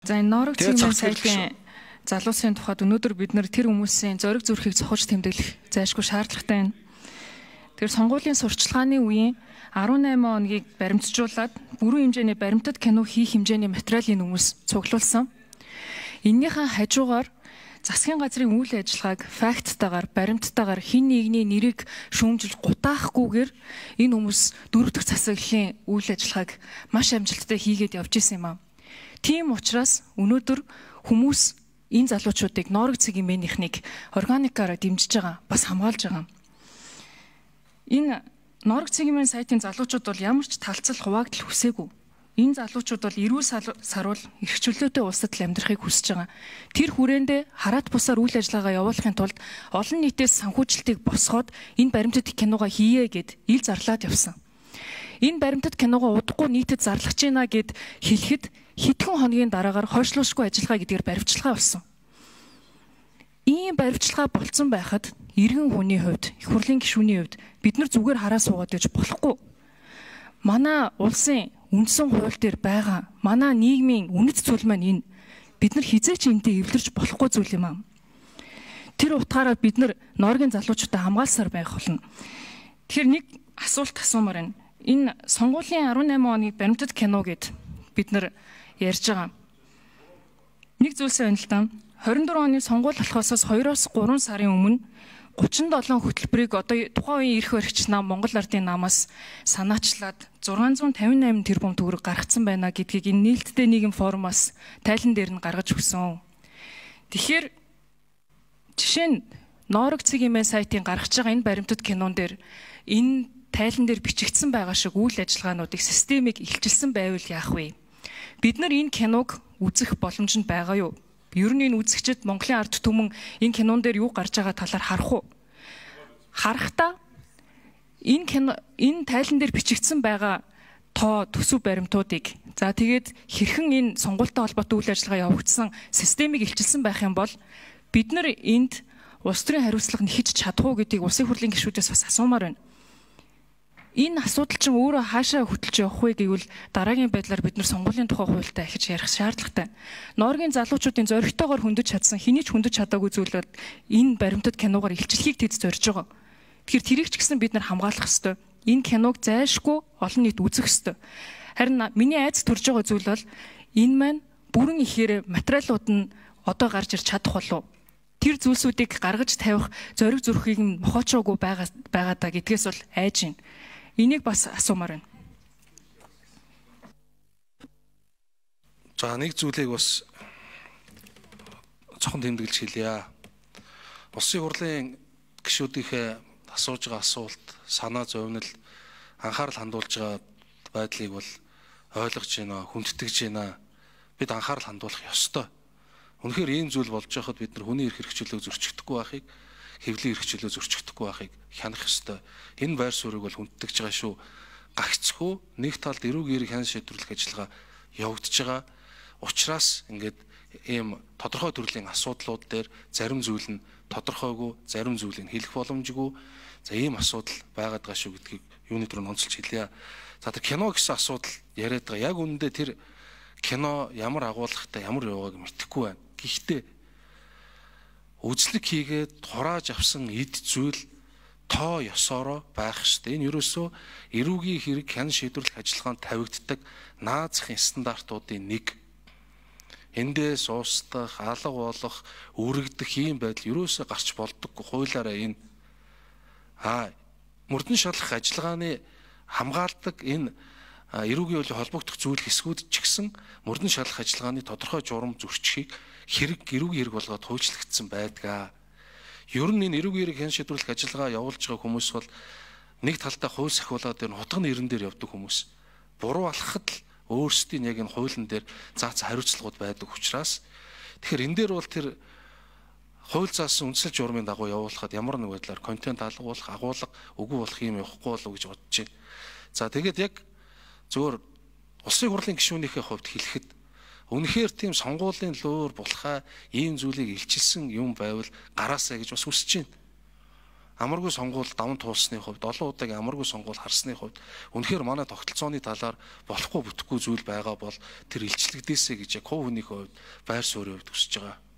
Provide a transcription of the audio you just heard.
За энэ Норог цэгийн сайтын залуусын тухайд өнөөдөр бид нэр тэр хүмүүсийн зориг зүрхийг зохиж тэмдэглэх зайлшгүй шаардлагатай байна. Тэр сонгуулийн сурчлагын үеийн 18 оногийг баримтжуулаад бүрэн хэмжээний баримтат кино хийх хэмжээний материалын хүмүүс цуглуулсан. Эннийхэн хажуугаар засгийн газрын үйл ажиллагааг факттайгаар, баримттайгаар хин нэгний нэрийг шүүмжилж гутаахгүйгээр энэ хүмүүс дөрөв дэх засаглалын үйл ажиллагааг маш амжилттай хийгээд явж исэн юм аа. Тийм учраас өнөөдөр хүмүүс энэ залуучуудыг Норог цэгийн мэнийхнийг органикаараа дэмжиж байгаа, бас хамгаалж байгаа. Энэ Норог цэгийн мэн сайтын залуучууд бол ямар ч талцал хуваагдал хүсээгүй. Энэ залуучууд бол эрүүл саруул эрх чөлөөтэй улсад л амьдрахыг хүсэж байгаа. Тэр хүрээндээ хараат бусаар үйл ажиллагаа явуулахын тулд олон нийтээс санхүүжилтийг босгоод энэ баримтат киногоо хийе гэд ил зарлаад явсан. Энэ баримтат киногоо удахгүй нийтэд зарлах гэж байна гэд хэлэхэд хэдхэн хоногийн дараагаар хойшлуулшгүй ажиллагаа гэдгээр баримтчилгаа болсон. Ийм баримтчилгаа болцсон байхад иргэн хүний хувьд, их хурлын гишүүний хувьд бид нар зүгээр хараа суугаад байж болохгүй. Манай улсын үндсэн хууль дээр байгаа манай нийгмийн үнэт зүйл маань энэ. Бид нар хизээч энтэй эвлэрч болохгүй зүйл юм аа. Тэр утгаараа бид нар Норогийн залуучуудаа хамгаалсаар байх болно. Тэгэхээр нэг асуулт асуумаар байна. Энэ сонгуулийн 18 оны баримтат кино гэд бид нар ярьж байгаа. Нэг зүйлс байна л да. 24 оны сонгуул болохоос 2-3 сарын өмнө 37 хөтөлбөрийг одоо тухайн үеийн эрх баригч нам Монгол Ардын намаас санаачлаад 658 тэрбум төгрөг гаргацсан байна гэдгийг энэ нээлттэй нийгэм форумаас тайлан дээр нь гаргаж өгсөн. Тэгэхээр жишээ нь Норог цэгийн мэн сайтын гаргаж байгаа энэ баримтат кинон дээр энэ тайлан дээр бичигдсэн байгаа шиг үйл ажиллагаануудыг системийг илчилсэн байвал яах вэ? Бид нар энэ киног үзэх боломж нь байгаа юу? Ер нь энэ үзэгчид Монголын ард түмэн энэ кинон дээр юу гарч байгаа талаар харах уу? Харахтаа энэ тайлан дээр бичигдсэн байгаа тоо төсөв баримтуудыг за тэгээд хэрхэн энэ сонгуультай холбоотой үйл ажиллагаа явагдсан системийг илчилсэн байх юм бол бид нар энд улс төрийн хариуцлага нэхэж чадах уу гэдгийг улсын хурлын гишүүдээс бас асуумаар байна. Энэ асуудал чинь өөрөө хаашаа хөтлөж явах вэ гэвэл дараагийн байдлаар бид нар сонгуулийн тухай хуультай ахиж ярих шаардлагатай. Норогийн залуучуудын зоригтойгоор хөндөж чадсан, хэний ч хөндөж чадаагүй зүйл бол энэ баримтат киногоор илчлэхийг тэд зорж байгаа. Тэгэхээр тэрийг ч гэсэн бид нар хамгаалах ёстой. Энэ киног зайлшгүй олон нийт үзэх ёстой. Харин миний айц төрж байгаа зүйл бол энэ маань бүрэн ихээр материалууд нь одоо гарч ирч чадах болов. Тэр зүйлсүүдийг гаргаж тавих зориг зүрхийг нь мохоочоогүй байгаа даа гэдгээс бол айж байна. Энийг бас асуумаар байна. За нэг зүйлийг бас цохон тэмдэглэж хэлье. Улсын хурлын гишүүдийнхээ асууж байгаа асуулт, санаа зовнил, анхаарал хандуулж байгаа байдлыг бол ойлгож байна, хүндэтгэж байна. Бид анхаарал хандуулах ёстой. Үнэхээр ийм зүйл болж байхад бид нар хүний эрх хэрэгчлөө зөрчигдөхгүй байхыг, хэвлийн эрх хэрэгчлөө зөрчигдөхгүй байхыг хянах ёстой. Энэ байр суурийг бол хүндэтгэж байгаа шүү. Гагцгүй нэг талд эрүүг эерэг хян шийдвэрлэх ажиллагаа явагдаж байгаа. Учираас ингээд ийм тодорхой төрлийн асуудлууд дээр зарим зүйл нь тодорхойгүй, зарим зүйлийг хэлэх боломжгүй. За ийм асуудал байгаад байгаа шүү гэдгийг юуны төрөнд онцолж хэлье. За тэр кино гэсэн асуудал яриад байгаа. Яг үүндээ тэр кино ямар агуулгатай, ямар явааг мэдэхгүй байна. Гэхдээ үзлэг хийгээд хурааж авсан эд зүйл тоо ёсороо байх штэ. Энэ ерөөсөө эрүүгийн хэрэг хян шийдвэрлэх ажиллагаанд тавигддаг наазах стандартуудын нэг. Эндээс устдах, алга болох, үрэгдэх ийм байдал ерөөсөө гарч болдоггүй. Хуулиараа энэ мөрдөн шалгах ажиллагааны хамгаалдаг энэ эрүүгийн үеийн холбогдох зүйл хэсгүүд ч гэсэн мөрдөн шалгах ажиллагааны тодорхой журам зөрчихийг эрүүгийн хэрэг болгоод хуульчлагдсан байдаг. Ер нь энэ эрүүгийн хэрэг хян шийдвэрлэх ажиллагаа явуулж байгаа хүмүүс бол нэг талдаа хууль сахиулаад тэр хутга нэрэн дээр явдаг хүмүүс. Буруу алхахад л өөрсдийн яг энэ хуулийн дээр заац хариуцлагууд байдаг учраас тэгэхээр энэ дээр бол тэр хууль заасан үндсэл журмын дагуу явуулахад ямар нэг байдлаар контент алгуулах, агуулга үгүй болох юм явахгүй болов гэж бодож байна. За тэгээд яг зөвөр улсын хурлын гишүүнийхээ хувьд хэлэхэд үнэхээр тийм сонгуулийн луур булхаа ийм зүйлийг илчилсэн юм байвал гараасаа гэж бас хүсэж байна. амаргүй сонгуул даван туулсны хувьд, олон удаагийн амаргүй сонгуул харсны хувьд үнэхээр манай тогтолцооны талаар болохгүй бүтэхгүй зүйл байгаа бол тэр илчлэгдээсэ гэж яг хувь хүнийхээ хувьд байр суурийн хувьд хүсэж байгаа.